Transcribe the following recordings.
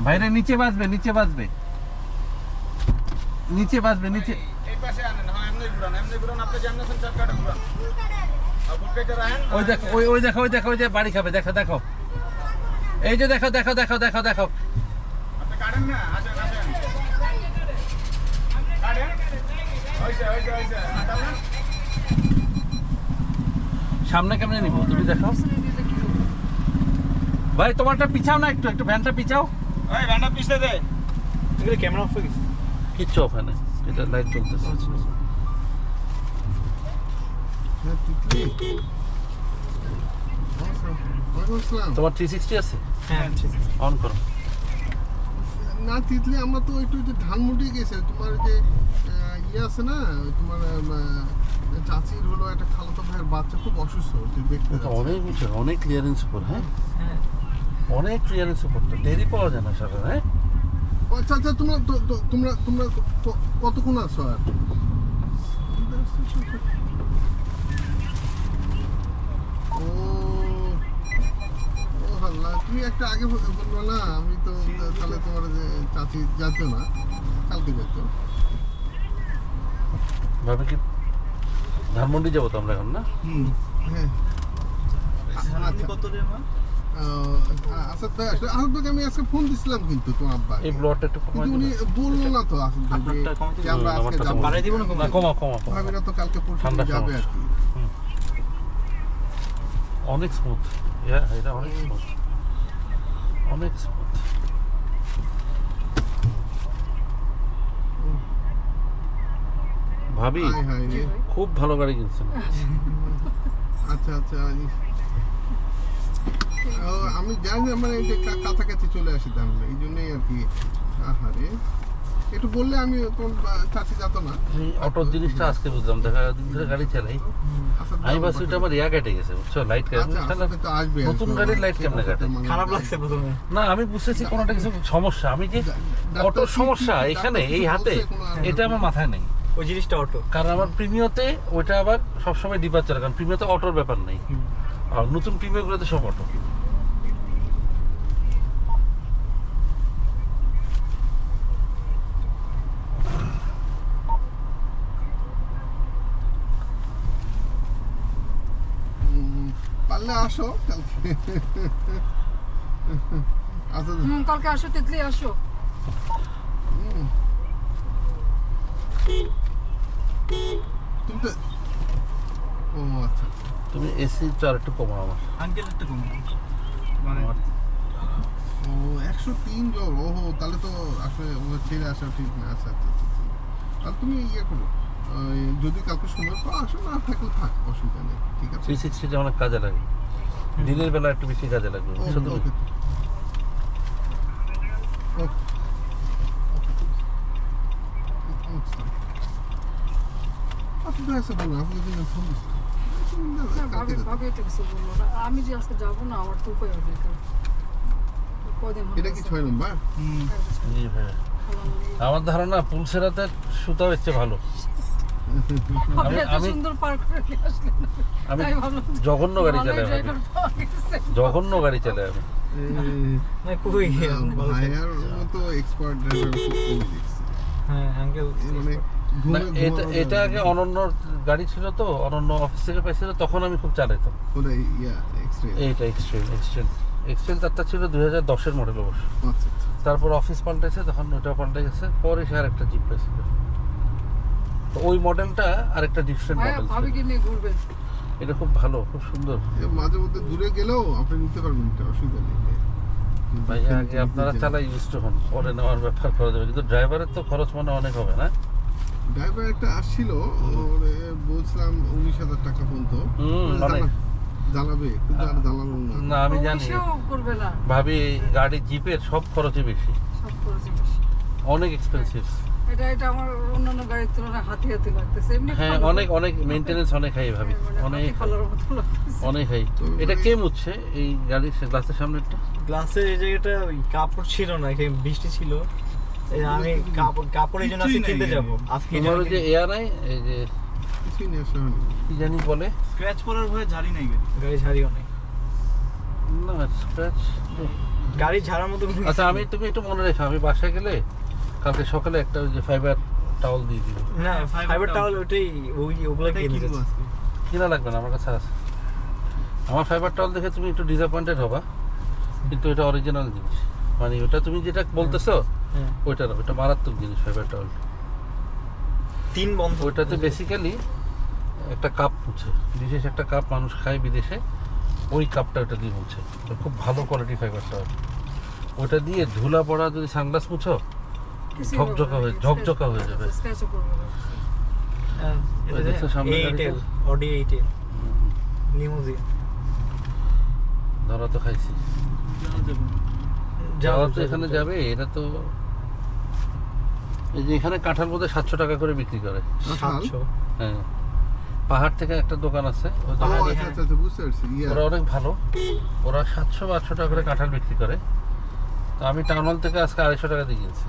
ভাইরে নিচে বাজবে, নিচে বাজবে, নিচে বাজবে, নিচে। এই পাশে আনেন, হ্যাঁ এমনি ঘুরান আপনি জানেন চাকাটা ঘুরান। আর বুকেটে রাখেন। ওই দেখো, ওই দেখো, ওই দেখো, ওই যে বাড়ি খাবে, দেখো দেখো, এই যে দেখো দেখো দেখো দেখো দেখো। আপনি কাটেন না, আসেন আসেন কাটেন। ওইসে কাটান। সামনে কেমনে নিব তুমি দেখো। ভাই তোমারটা পিছাও না, একটু একটু ভ্যানটা পিছাও। ওই ভ্যানটা পিছতে দে। এগুলো ক্যামেরা অফ হয়ে গেছে। কিচ্ছু ওখানে, এটা লাইট জ্বলতেছে। তোমার 360 আছে? হ্যাঁ অন করো। না তিতলি, আমরা তো একটু যে ধানমুটি গেছে তোমার যে ইয়ে আছে না, তোমার চাচির হলো একটা খালাতো ভাইয়ের বাচ্চা খুব অসুস্থ, দেখতে এটা অনেক উঁচু, অনেক ক্লিয়ারেন্স উপর। হ্যাঁ হ্যাঁ অনেক ক্লিয়ারেন্স উপর, তো টেরি পাওয়া যায় না সারা। হ্যাঁ আচ্ছা আচ্ছা, তোমরা তোমরা তোমরা কতক্ষণ আছো আর? ও ও আল্লাহ, তুমি একটা আগে বললো না, আমি তো তাহলে তোমার যে চাচি যেত না, কালকে যেত। ভাবে কি ধানমন্ডি যাবো তো আমরা এখন, না? হ্যাঁ আচ্ছা কত রে মা? আসাদ ভাই আসলে, আসাদ ভাইকে আমি আজকে ফোন দিছিলাম কিন্তু তোমার আব্বা, এই ব্লডটা একটু কমাই কিন্তু উনি দিলে। বললো না তো আসাদ ভাই আপনারটা কমাতে যে আমরা আজকে আমারটা যাবো। বাড়াই দিব না না, কমাও কমাও কমাও। ভাবিরা তো কালকে পরশু ঠান্ডা যাবে আর কি। অনেক স্মুথ, এটা অনেক স্মুথ, অনেক স্মুথ। ভাবি হাই হাই রে। খুব ভালো গাড়ি কিনছেন। আচ্ছা আচ্ছা, আমি জানি মানে এই যে কাছাকাছি চলে আসি তাহলে এই জন্যই আর কি। আহারে, একটু বললে আমি তোমার চাচি যেত না। এই অটোর জিনিসটা আজকে বুঝলাম, দেখা দিন ধরে গাড়ি চালাই আসাদ ভাই আমি ভাবছি ওটা আমার ইয়া কেটে গেছে, বুঝছো, লাইট আচ্ছা, আসাদ ভাই তো আসবে, নতুন আসবে। গাড়ির লাইট কেমনে কাটে? মানে খারাপ লাগছে প্রথমে। না আমি বুঝতেছি কোনোটা কিছু সমস্যা, আমি যে অটোর সমস্যা এখানে এই হাতে, এটা আমার মাথায় নেই। ওই জিনিসটা অটো। কারণ আমার প্রিমিয়তে ওইটা আবার সবসময় ডিপার্চার, কারণ প্রিমিয়তে অটোর ব্যাপার নেই, আর নতুন প্রিমিয়গুলোতে সব অটো। পারলে আসো কালকে। আসাদ কালকে আসো, তিতলি আসো। তুমি তো, ও আচ্ছা, তুমি এসি তো আর একটু কমাও আমার। আঙ্কেল একটা কম মানে আমার ও 103 জন, ওহো, তাহলে তো আসলে ওদের ছেড়ে আসা ঠিক না। আচ্ছা আচ্ছা আচ্ছা, আর তুমি ইয়ে করো, যদি কালকে সময় পাও আসো, না থাকলে থাক, অসুবিধা নেই, ঠিক আছে। 360 অনেক কাজে লাগে, দিনের বেলা একটু বেশি কাজে লাগবে, বুঝছো তুমি? ওকে ওকে, আপনি তো এসে বলুন, আপনি যদি ফোন দিচ্ছেন ভাবি এটা কিছু বললো না, আমি যে আজকে যাবো না, আমার তো উপায় হবে কদিন এটা কি 6 নম্বর? জি ভাই, আমার ধারণা পুলসেরাতে সুতাও এসছে ভালো। আমি সুন্দর পার করে নিয়ে আসলেন, আমি তাই ভাবলাম জঘন্য গাড়ি ভালোই চালাই, driver পাওয়া গেছে। জঘন্য গাড়ি চালাই আমি। না খুবই ভাইয়ার মতো এক্সপার্ট ড্রাইভার খুব কমই দেখছি। হ্যাঁ আঙ্কেল মানে না, এটা আগে অনন্য গাড়ি ছিল তো, অনন্য অফিস থেকে পাইছিল, তখন আমি খুব চালাইতাম। ওটা ইয়া এক্সরে। এইটা এক্সট্রেল তারটা ছিল 2010-এর মডেল অবশ্য। আচ্ছা আচ্ছা, তারপর অফিস পাল্টেছে, তখন ওটা পাল্টে গেছে, পরে সে আর একটা জিপ পেয়েছিল। তো ওই মডেলটা আরেকটা ডিফারেন্ট ভাইয়া মডেল ছিল। ভাবিকে নিয়ে ঘুরবেন। এটা খুব ভালো, খুব সুন্দর। মাঝে মধ্যে দূরে গেলেও আপনি নিতে পারবেন, এটা অসুবিধা নেই। ভাই আগে আপনারা চালাই ইউজ টু হন, পরে নেওয়ার ব্যাপার করা যাবে, কিন্তু ড্রাইভারের তো খরচ মনে অনেক হবে না? ড্রাইভার একটা আসছিল, ওরে বলছিলাম 19,000 টাকা পর্যন্ত অনেক। জানাবে, কিন্তু আর জানালো না। না আমি জানি, অবশ্যই করবে না, ভাবি গাড়ি জিপের সব খরচই বেশি, সব খরচই বেশি। অনেক এক্সপেন্সিভ। এটা আমার অন্যান্য গাড়ির তুলনায় হাতি লাগতেছে, এমনি হ্যাঁ ভালো। অনেক অনেক মেইনটেনেন্স অনেক হাই ভাবি, মানে অনেক হাতি পালার মতো লাগতেছে। অনেক হাই। এটা কে মুছছে এই গাড়ির গ্লাসের সামনেরটা? গ্লাসের এই জায়গাটা ওই কাপড় ছিল না, এখানে বৃষ্টি ছিল, এই আমি কাপড়ের জন্য আজকে কিনতে যাব আজকে। তোমার ওই যে এয়ার নাই, এই যে কিছুই নিয়ে আসা হয়নি। কি জানি বলে, স্ক্র্যাচ পড়ার ভয়ে ঝাড়ি নাই, গাড়ি ঝাড়িও নাই। না স্ক্র্যাচ গাড়ি ঝাড়ার মতো কোনো আচ্ছা কিছু আমি নেই। তুমি একটু মনে রেখো, আমি বাসায় গেলে কালকে সকালে একটা ওই যে ফাইবার টাওয়াল দিয়ে দিব। না ফাইবার টাওয়াল ওটাই ওগুলো কিনে কিনবো নিয়েছে। আজকে। কিনা লাগবে না, আমার কাছে আছে। আমার ফাইবার টাওয়াল দেখে তুমি একটু ডিসঅ্যাপয়েন্টেড হবা, কিন্তু এটা অরিজিনাল জিনিস। মানে ওটা তুমি যেটা বলতেছো হ্যাঁ ওইটা না, ওটা মারাত্মক জিনিস ফাইবার টাওয়াল। 3 বন্ধ। ওইটাতে বেসিক্যালি একটা কাপ মুছে, বিশেষ একটা কাপ মানুষ খায় বিদেশে, ওই কাপটা ওটা দিয়ে মুছে। তো খুব ভালো কোয়ালিটি ফাইবার টাওয়াল। ওটা দিয়ে ধুলা পড়া যদি সানগ্লাস মুছো কিছুই ঝকঝকা হবে না, হয়ে ঝকঝকা হয়ে যাবে। স্ক্র্যাচও করবে না। ওই দেখছো সামনে গাড়িটা? Audi 8 limousine. ধরা তো খাইছি, যাওয়া তো এখানে যাবে। এটা তো এই যে এখানে কাঁঠাল বোধহয় 700 টাকা করে বিক্রি করে। 700। হ্যাঁ, পাহাড় থেকে একটা দোকান আছে, ওই ও, দোকানে আচ্ছা আচ্ছা আচ্ছা, বুঝতে পারছি। ওরা অনেক ভালো, ওরা 700 বা 800 টাকা করে কাঁঠাল বিক্রি করে। তো আমি টাউন হল থেকে আজকে 250 টাকা দিয়ে কিনছি।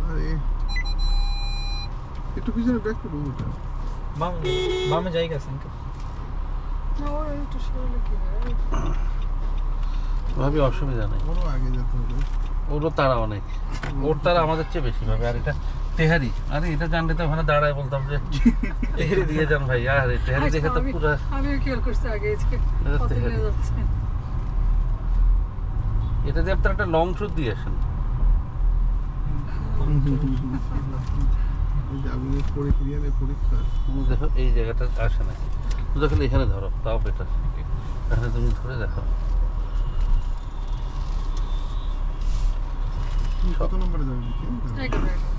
আরে একটু পিছনে ব্যাক করবো ওটা। বামে জায়গা আছে নাকি? না, ওর একটু সরলে কি হয়? ভাবি অসুবিধা নেই, বড় আগে যেতে হবে। ওরও তারা অনেক, ওর তারা আমাদের চেয়ে বেশি ভাবে। আর এটা তেহারি, আরে এটা জানলে তো ওখানে দাঁড়ায় বলতাম যে তেহারি দিয়ে যান ভাই। আর তেহারি দেখে তো পুরো আমিও খেয়াল করছি আগে আজকে এটা কত তেহারি। নিয়ে যাচ্ছে। এটা দিয়ে আপনার একটা লং ট্যুর দিয়ে আসেন। ওই যে আমি পরীক্ষা তুমি দেখো এই জায়গাটা আসে নাকি, তুমি খালি এখানে ধরো, তাও বেটার। এখানে তুমি ধরে দেখো। তুমি কত নম্বরে যাবে দেখি? 11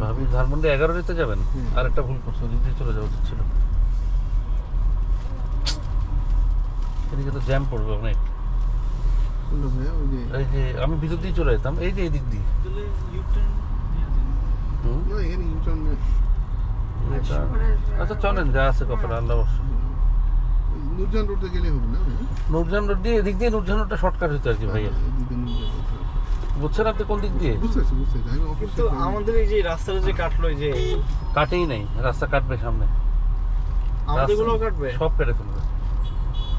ভাবি ধানমন্ডি 11 যাবেন। হুম। আর একটা ভুল করছো, ওদিক দিয়ে চলে যাওয়া উচিত ছিল। এদিকে তো জ্যাম পড়বে অনেক। শুনলো ভাইয়া, ওই যে এই যে আমি ভিতর দিয়ে চলে যেতাম, এই যে এই দিক দিয়ে। হুম, না এখানে ইউটার্ন এটা- আচ্ছা চলেন, যা আছে কপালে আল্লাহ বর্ষ। নুরজান রোডে গেলে হবে না ভাইয়া? নূরজাহান রোড দিয়ে এদিক দিয়ে নূরজাহান রোডটা শর্টকাট হইতো আর কি ভাইয়া। এদিকে নুরজান রোড। বুঝছেন আপনি কোন দিক দিয়ে? বুঝতে পারছি বুঝতে পারছি। আমি অফিস কিন্তু আমাদের এই যে রাস্তাটা যে কাটলো এই যে কাটেই নাই, রাস্তা কাটবে সামনে। আমাদের গুলো রাস্তা- কাটবে। সব কেটে ফেলবে,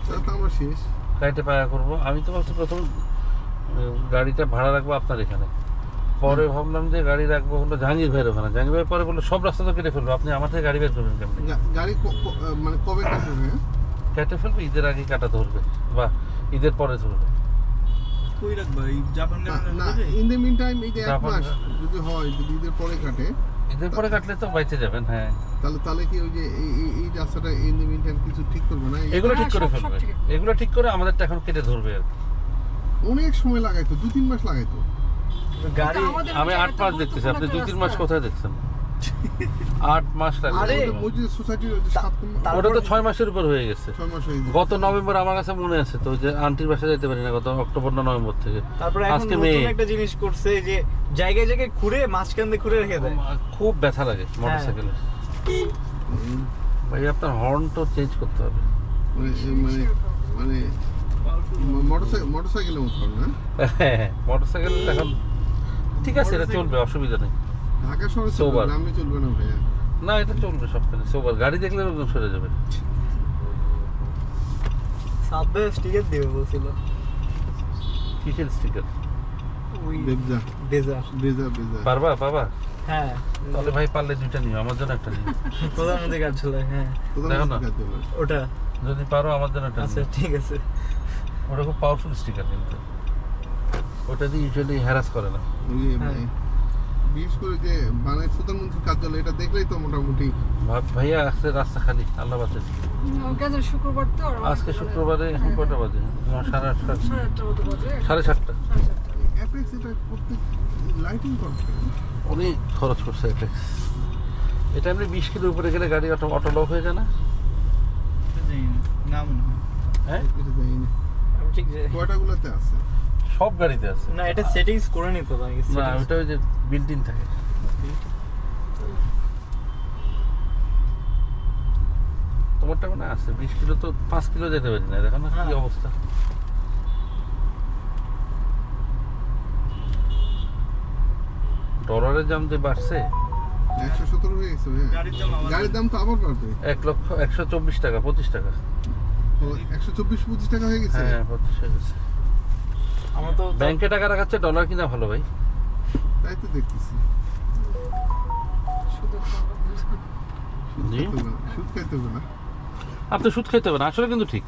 তাহলে তো আমার শেষ। কাইটে পায়া করবো। আমি তো ভাবছি প্রথম গাড়িটা ভাড়া রাখবো আপনার এখানে, পরে ভাবলাম যে গাড়ি রাখবো হলো জাহাঙ্গীর ভাইয়ের ওখানে। জাহাঙ্গীর ভাই পরে বললো সব রাস্তা তো কেটে ফেলবো, আপনি আমার থেকে গাড়ি বের করবেন কেমনি? গাড়ি মানে কবে কাটবে ভাইয়া? কেটে ফেলবে, ঈদের আগে কাটা ধরবে বা ঈদের পরে ধরবে। কই রাখবা এই জাপান না ইন দ্য মিন টাইম এই যে এক জাপান মাস যদি হয়, যদি ঈদের পরে কাটে, ঈদের পরে কাটলে তো বাইচে যাবেন। হ্যাঁ, তাহলে কি ওই যে এই রাস্তাটা ইন দ্য মিন টাইম কিছু ঠিক করবে না? এগুলো ঠিক করে সব ফেলবে, ঠিক। এগুলো ঠিক করে আমাদেরটা এখন কেটে ধরবে আর কি। অনেক সময় লাগাইতো, 2-3 মাস লাগাইতো। গাড়ি আমি 8 মাস দেখতেছি, আপনি 2-3 মাস কোথায় দেখছেন? 8 মাস আরে, লাগে। মসজিদ সোসাইটির ওই যে 7 ওটা তো 6 মাসের উপর হয়ে গেছে। 6 মাস হয়ে গেছে। গত নভেম্বর আমার কাছে মনে আছে তো, যে আন্টির বাসায় যেতে পারি না গত অক্টোবর না নভেম্বর থেকে। তারপরে এখন আজকে নতুন মে। একটা জিনিস করছে যে জায়গায় জায়গায় ঘুরে মাঝখান দিয়ে ঘুরে রেখে দেয়। খুব ব্যথা লাগে মোটরসাইকেলে। ভাই আপনার হর্ন তো চেঞ্জ করতে হবে। মানে মোটরসাইকেলের মতো না? মোটরসাইকেল এখন ঠিক আছে, এটা চলবে, অসুবিধা নেই। ঢাকা শহরে Sober. চলবে, গ্রামে চলবে না ভাইয়া। না এটা চলবে সবখানে, সোবার গাড়ি দেখলে একদম সরে যাবে। সাবওয়ে স্টিকার দিবে বলছিল কিসের স্টিকার? ওই বেবজা বেজা। পারবা পাবা? হ্যাঁ তাহলে ভাই পারলে 2টা নিও, আমার জন্য একটা নিও। প্রধানমন্ত্রী কাজ চলে। হ্যাঁ দেখো না। ওটা যদি পারো আমার জন্য একটা আচ্ছা নিও। ঠিক আছে। ওটা খুব পাওয়ারফুল স্টিকার কিন্তু, ওটা দিয়ে ইউজুয়ালি হ্যারাস করে না। হ্যাঁ। বিশেষ করে যে মানে প্রধানমন্ত্রীর কার্যালয়, এটা দেখলেই তো মোটামুটি ভাইয়া আজকে রাস্তা খালি, আল্লাহ বাঁচে। গেছে শুক্রবার তো, আর আজকে শুক্রবারে এখন কটা বাজে? আমার 8:30, 7:30 মতো বাজে। 7:30। অ্যাপেক্স এটা প্রত্যেক লাইটিং করছে। অনেক খরচ করছে এটা। এটা এমনি 20 কিলো উপরে গেলে গাড়ি অটো লক হয়ে যায় না? না মনে হয়। হ্যাঁ, এটা জানি না আমি ঠিক যে কয়টাগুলোতে আছে। সব গাড়িতে আছে। না এটা সেটিংস করে নিত না। না ওটা ওই যে বিল্ট ইন থাকে। তোমারটা মানে আছে 20 কিলো, তো 5 কিলো যেতে পারি না। দেখো না কি হ্যাঁ। অবস্থা। ডলারের দাম যে বাড়ছে, 117 হয়ে গেছে ভাইয়া। গাড়ির দাম তো আবার বাড়বে। 1,124 টাকা, 25 টাকা। 124-25 টাকা হয়ে গেছে। হ্যাঁ 25 হয়ে গেছে। আমরা তো ব্যাংকে টাকা রাখাচ্ছে ডলার কিনা ভালো ভাই। তাই তো দেখতেছি। সুদের টাকা বুঝা। জি। সুদ খাইতে হবে না। আপনি সুদ খেতে হবে না, আসলে কিন্তু ঠিক।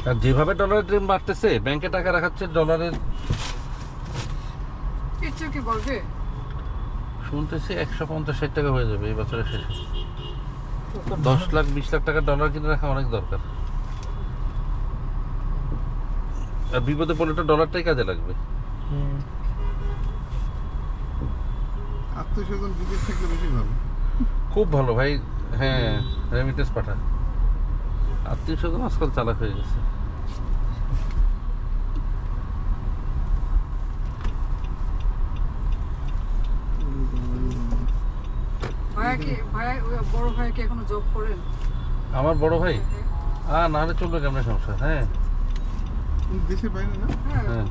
আর যেভাবে ডলারের দাম বাড়তেছে, ব্যাংকে টাকা রাখাচ্ছে ডলারের এর চেয়ে কি বাড়বে? শুনতেছি 150-60 টাকা হয়ে যাবে এই বছরের শেষে। 10 লাখ 20 লাখ টাকা ডলার কিনে রাখা অনেক দরকার। আর বিপদে পড়লে তো ডলারটাই কাজে লাগবে। হুম। আত্মীয়স্বজন বিদেশ থাকলে বেশি ভালো। খুব ভালো ভাই। হ্যাঁ, রেমিটেন্স পাঠা। আত্মীয় স্বজন আজকাল চালাক হয়ে গেছে। বড় ভাই কি এখনো জব করেন? আমার বড় ভাই না হলে চলবে কেমন সংসার। হ্যাঁ দেশের বাইরে না? হ্যাঁ হ্যাঁ।